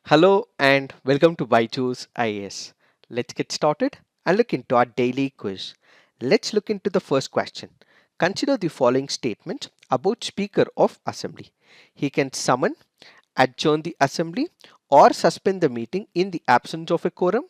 Hello and welcome to Byju's IAS. Let's get started and look into our daily quiz. Let's look into the first question. Consider the following statement about Speaker of Assembly. He can summon, adjourn the assembly, or suspend the meeting in the absence of a quorum.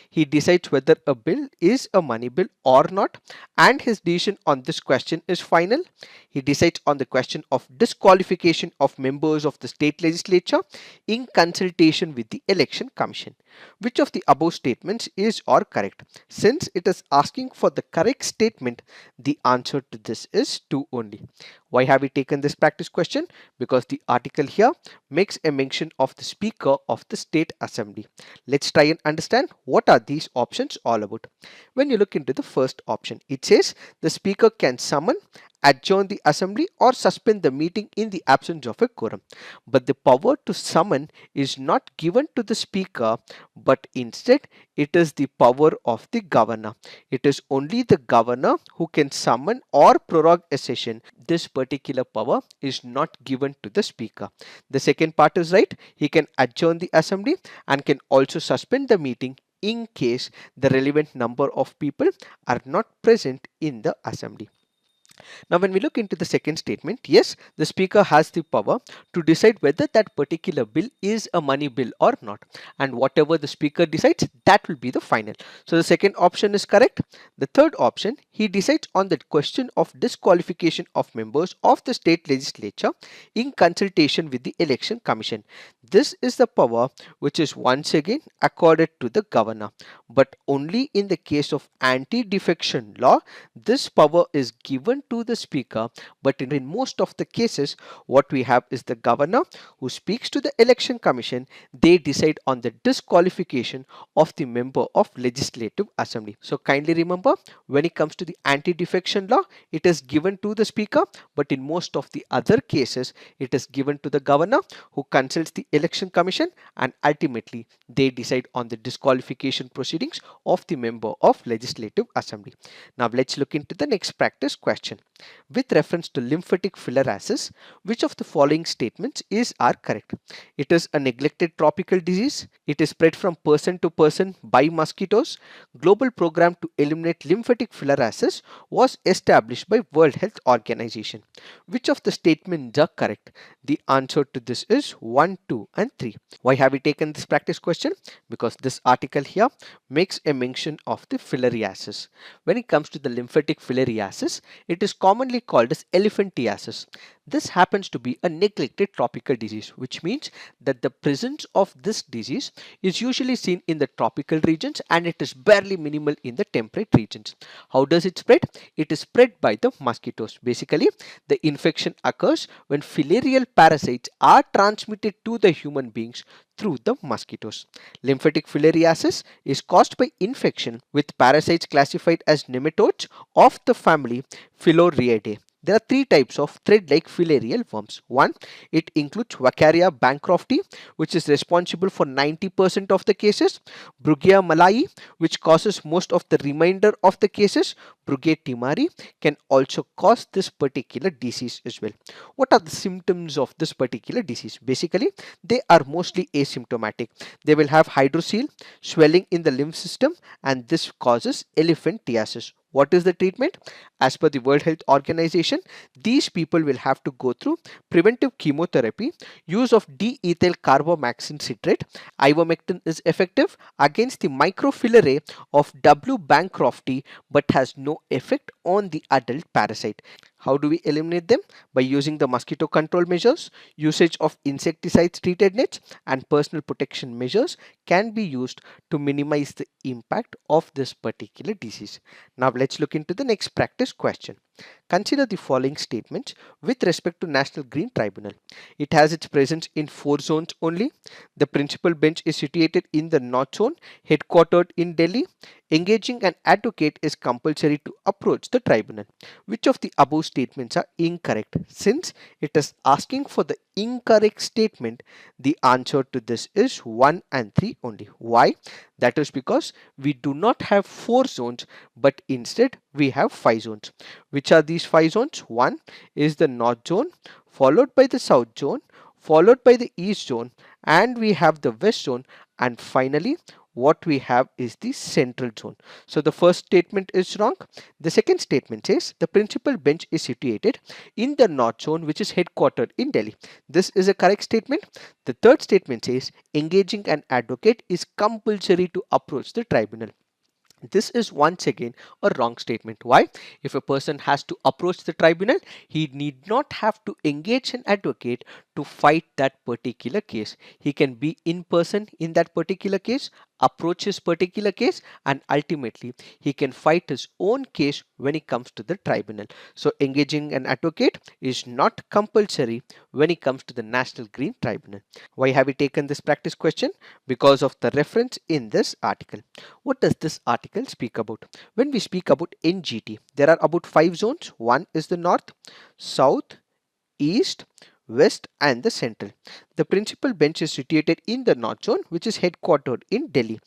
He decides whether a bill is a money bill or not, and his decision on this question is final. He decides on the question of disqualification of members of the state legislature in consultation with the election commission. Which of the above statements is or correct? Since it is asking for the correct statement, the answer to this is 2 only. Why have we taken this practice question? Because the article here makes a mention of the Speaker of the State Assembly. Let's try and understand what are these options all about. When you look into the first option, it says the Speaker can summon, adjourn the assembly or suspend the meeting in the absence of a quorum. But the power to summon is not given to the Speaker, but instead it is the power of the governor. It is only the governor who can summon or prorogue a session. This particular power is not given to the Speaker. The second part is right. He can adjourn the assembly and can also suspend the meeting in case the relevant number of people are not present in the assembly. Now, when we look into the second statement, yes, the speaker has the power to decide whether that particular bill is a money bill or not. And whatever the speaker decides, that will be the final. So the second option is correct. The third option, he decides on the question of disqualification of members of the state legislature in consultation with the election commission. This is the power which is once again accorded to the governor. But only in the case of anti-defection law, this power is given to the speaker, but in most of the cases what we have is the governor who speaks to the election commission. They decide on the disqualification of the member of legislative assembly. So kindly remember, when it comes to the anti-defection law, it is given to the speaker, but in most of the other cases it is given to the governor who consults the election commission, and ultimately they decide on the disqualification proceedings of the member of legislative assembly. Now let's look into the next practice question. With reference to lymphatic filariasis, which of the following statements is are correct? It is a neglected tropical disease. It is spread from person to person by mosquitoes. Global program to eliminate lymphatic filariasis was established by World Health Organization. Which of the statements are correct? The answer to this is 1, 2 and 3. Why have we taken this practice question? Because this article here makes a mention of the filariasis. When it comes to the lymphatic filariasis, it is commonly called as elephantiasis. This happens to be a neglected tropical disease, which means that the presence of this disease is usually seen in the tropical regions and it is barely minimal in the temperate regions. How does it spread? It is spread by the mosquitoes. Basically, the infection occurs when filarial parasites are transmitted to the human beings through the mosquitoes. Lymphatic filariasis is caused by infection with parasites classified as nematodes of the family Phylloreidae. There are three types of thread-like filarial worms. One, it includes Vaccaria bancrofti, which is responsible for 90% of the cases. Brugia malayi, which causes most of the remainder of the cases. Brugia timari can also cause this particular disease as well. What are the symptoms of this particular disease? Basically, they are mostly asymptomatic. They will have hydrocele, swelling in the lymph system, and this causes elephantiasis. What is the treatment? As per the World Health Organization, these people will have to go through preventive chemotherapy, use of D-ethyl carbomaxin citrate. Ivermectin is effective against the microfilariae of W. bancrofti but has no effect on the adult parasite. How do we eliminate them? By using the mosquito control measures, usage of insecticides treated nets, and personal protection measures can be used to minimize the impact of this particular disease. Now let's look into the next practice question. Consider the following statements with respect to National Green Tribunal. It has its presence in 4 zones only. The principal bench is situated in the North Zone, headquartered in Delhi. Engaging an advocate is compulsory to approach the tribunal. Which of the above statements are incorrect? Since it is asking for the incorrect statement, the answer to this is 1 and 3 only. Why? That is because we do not have 4 zones, but instead we have 5 zones. Which are these 5 zones? One is the North Zone, followed by the South Zone, followed by the East Zone, and we have the west zone, and finally what we have is the central zone. So the first statement is wrong. The second statement says the principal bench is situated in the north zone, which is headquartered in Delhi. This is a correct statement. The third statement says engaging an advocate is compulsory to approach the tribunal. This is once again a wrong statement. Why? If a person has to approach the tribunal, he need not have to engage an advocate to fight that particular case. He can be in person in that particular case, approach his particular case, and ultimately he can fight his own case when it comes to the tribunal. So engaging an advocate is not compulsory when it comes to the National Green Tribunal. Why have we taken this practice question? Because of the reference in this article. What does this article speak about? When we speak about NGT, there are about 5 zones. One is the north, south, east, west, and the central. The principal bench is situated in the north zone, which is headquartered in Delhi.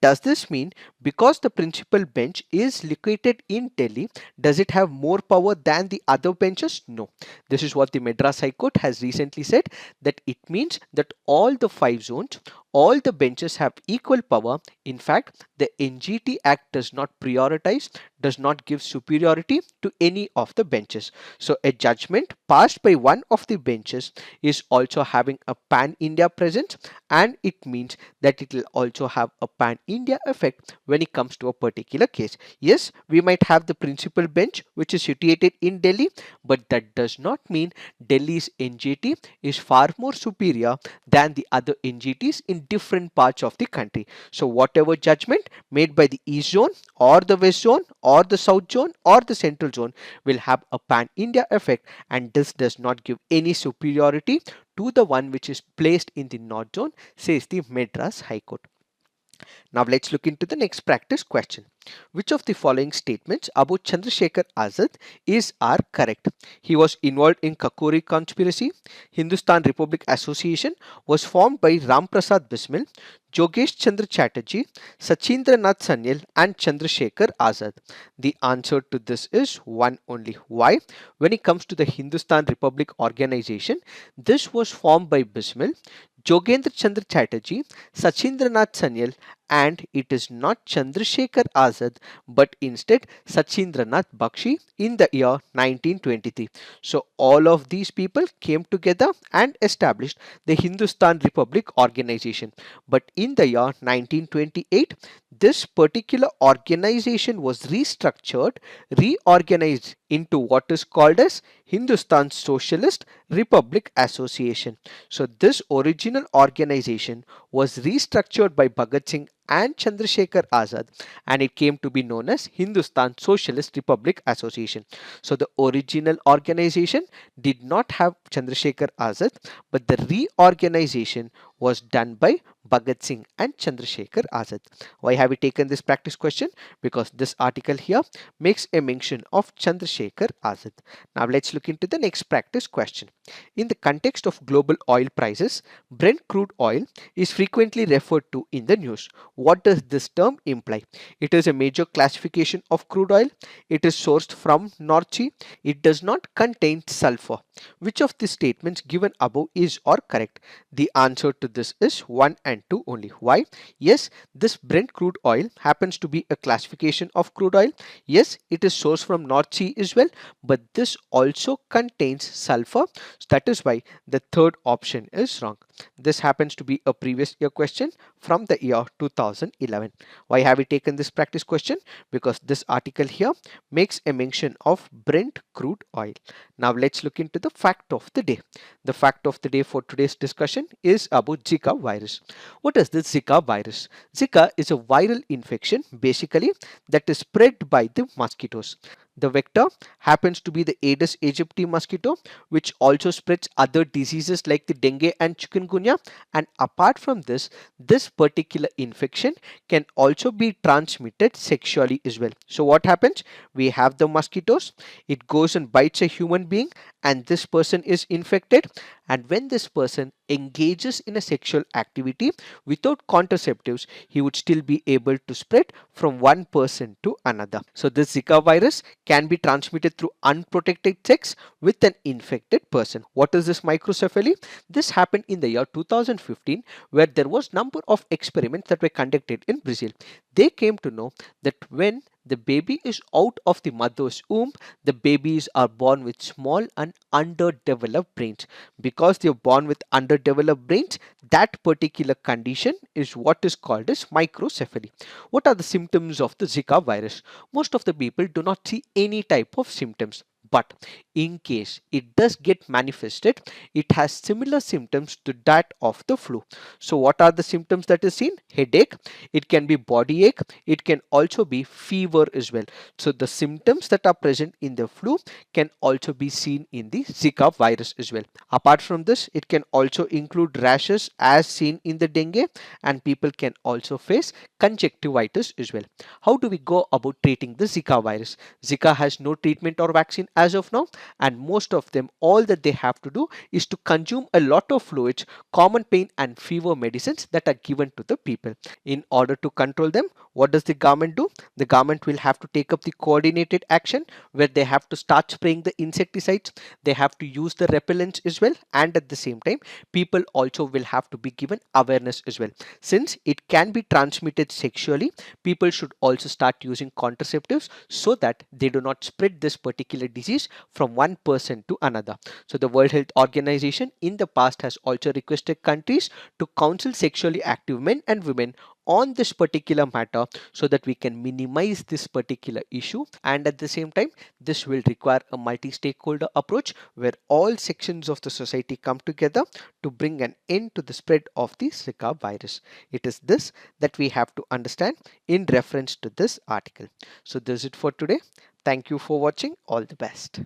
Does this mean because the principal bench is located in Delhi, does it have more power than the other benches? No. This is what the Madras High Court has recently said, that it means that all the 5 zones, all the benches have equal power. In fact, the NGT Act does not prioritize, does not give superiority to any of the benches. So a judgment passed by one of the benches is also having a pan-India presence, and it means that it will also have a pan-India effect when it comes to a particular case. Yes, we might have the principal bench which is situated in Delhi, but that does not mean Delhi's NGT is far more superior than the other NGTs in different parts of the country. So whatever judgment made by the east zone or the west zone or the south zone or the central zone will have a pan-India effect, and this does not give any superiority to the one which is placed in the north zone, says the Madras High Court. Now let's look into the next practice question. Which of the following statements about Chandrasekhar Azad are correct? He was involved in Kakori conspiracy. Hindustan Republic Association was formed by Ram Prasad Bismil, Jogesh Chandra Chatterjee, Sachindra Nath Sanyal, and Chandrasekhar Azad. The answer to this is one only. Why? When it comes to the Hindustan Republic Organization, this was formed by Bismil, Jogendra Chandra Chatterjee, Sachindra Nath Sanyal, and it is not Chandrasekhar Azad but instead Sachindra Nath Bakshi in the year 1923. So all of these people came together and established the Hindustan Republic Organization. But in the year 1928, this particular organization was restructured, reorganized into what is called as Hindustan Socialist Republic Association. So this original organization was restructured by Bhagat Singh and Chandrasekhar Azad, and it came to be known as Hindustan Socialist Republic Association. So the original organization did not have Chandrasekhar Azad, but the reorganization was done by Bhagat Singh and Chandrasekhar Azad. Why have we taken this practice question? Because this article here makes a mention of Chandrasekhar Azad. Now let's look into the next practice question. In the context of global oil prices, Brent crude oil is frequently referred to in the news. What does this term imply? It is a major classification of crude oil. It is sourced from North Sea. It does not contain sulfur. Which of the statements given above is or correct? The answer to this is 1 and 2 only. Why? Yes, this Brent crude oil happens to be a classification of crude oil. Yes, it is sourced from North Sea as well, but this also contains sulfur. So that is why the third option is wrong. This happens to be a previous year question from the year 2011. Why have we taken this practice question? Because this article here makes a mention of Brent crude oil. Now let's look into the fact of the day. The fact of the day for today's discussion is about Zika virus. What is this Zika virus? Zika is a viral infection basically that is spread by the mosquitoes. The vector happens to be the Aedes aegypti mosquito, which also spreads other diseases like the dengue and chikungunya. And apart from this, this particular infection can also be transmitted sexually as well. So what happens? We have the mosquitoes, it goes and bites a human being, and this person is infected. And when this person engages in a sexual activity without contraceptives, he would still be able to spread from one person to another. So this Zika virus can be transmitted through unprotected sex with an infected person. What is this microcephaly? This happened in the year 2015, where there was number of experiments that were conducted in Brazil. They came to know that when the baby is out of the mother's womb, the babies are born with small and underdeveloped brains. Because they are born with underdeveloped brains, that particular condition is what is called as microcephaly. What are the symptoms of the Zika virus? Most of the people do not see any type of symptoms. But in case it does get manifested, it has similar symptoms to that of the flu. So what are the symptoms that is seen? Headache, it can be body ache, it can also be fever as well. So the symptoms that are present in the flu can also be seen in the Zika virus as well. Apart from this, it can also include rashes as seen in the dengue, and people can also face conjunctivitis as well. How do we go about treating the Zika virus? Zika has no treatment or vaccine as of now, and most of them, all that they have to do is to consume a lot of fluids, common pain and fever medicines that are given to the people. In order to control them, what does the government do? The government will have to take up the coordinated action where they have to start spraying the insecticides, they have to use the repellents as well, and at the same time, people also will have to be given awareness as well. Since it can be transmitted sexually, people should also start using contraceptives so that they do not spread this particular disease from one person to another. So the World Health Organization in the past has also requested countries to counsel sexually active men and women on this particular matter so that we can minimize this particular issue, and at the same time this will require a multi-stakeholder approach where all sections of the society come together to bring an end to the spread of the Zika virus. It is this that we have to understand in reference to this article. So this is it for today. Thank you for watching. All the best.